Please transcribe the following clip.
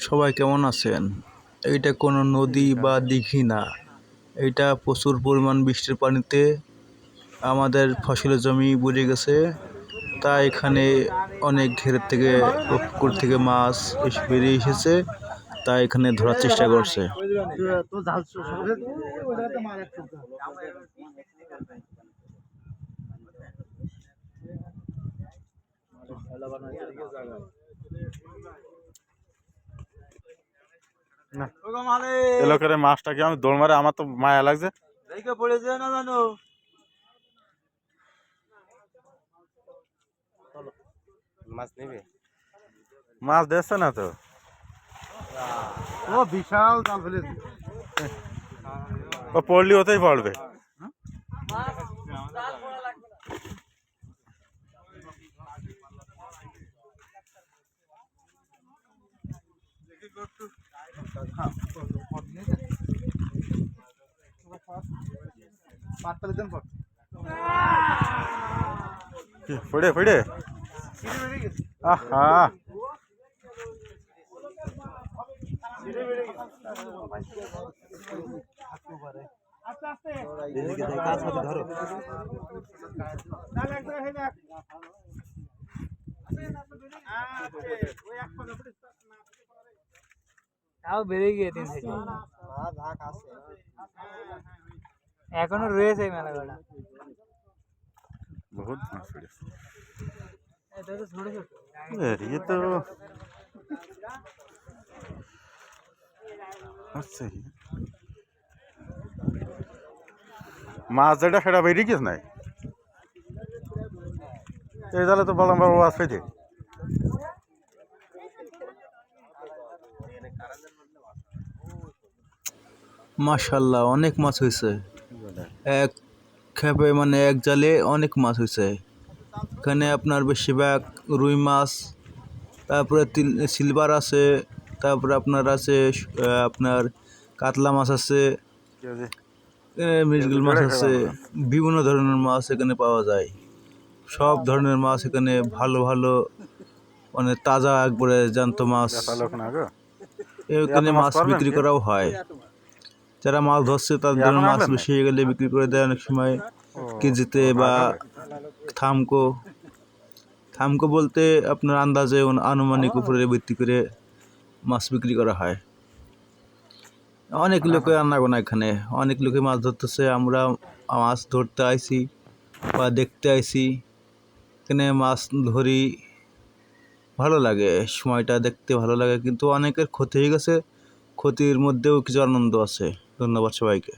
সবাই কেমন আছেন? এইটা কোনো নদী বা দিঘি না, এইটা প্রচুর পরিমাণ বৃষ্টির পানিতে আমাদের ফসলের জমি বুড়ে গেছে। তাই এখানে অনেক ঘেরের থেকে পুকুর থেকে মাছ বেরিয়ে এসেছে, তাই এখানে ধরার চেষ্টা করছে। এলাকার মাছটাকে আমি দৌড় মারে, আমার তো মায়া লাগছে। মাছ দেখছে না তো, ও বিশাল জাল ফেলে ও পড়লি ওতেই পড়বে। পড়ে পড়ে আহা তাও বেড়ে গিয়ে 3 থেকে এখনো রয়েছে এই মেলাগুলো। বহুত মাছ পড়েছে। এটা তো ছোট ছোট ये तो আচ্ছা মাছ যেটা সেটা বেরিয়ে গেছে নাই, এই জালে তো বড় বড় মাছ পেয়েছে। মাশাআল্লাহ, অনেক মাছ হয়েছে এক খেপে, মানে এক জালে অনেক মাছ হয়েছে। এখানে আপনার বেশিরভাগ রুই মাছ, তারপরে সিলভার আছে, তারপরে আপনার আছে আপনার কাতলা মাছ আছে, মৃগেল মাছ আছে, বিভিন্ন ধরনের মাছ এখানে পাওয়া যায়। সব ধরনের মাছ এখানে ভালো ভালো, মানে তাজা একবারে জ্যান্ত মাছ। এখানে মাছ বিক্রি করাও হয়। যারা মাছ ধরছে তাদের মাছ বেশি হয়ে গেলে বিক্রি করে দেয় অনেক সময় কেজিতে বা থামকো। থামকো বলতে আপনার আন্দাজে আনুমানিক উপরে ভিত্তি করে মাছ বিক্রি করা হয়। অনেক লোকে আনাগোনা, এখানে অনেক লোকে মাছ ধরতেছে। আমরা মাছ ধরতে আইছি বা দেখতে আইছি, এখানে মাছ ধরি, ভালো লাগে, সময়টা দেখতে ভালো লাগে। কিন্তু অনেকের ক্ষতি হয়ে গেছে, ক্ষতির মধ্যেও কিছু আনন্দ আছে। ধন্যবাদ সবাইকে।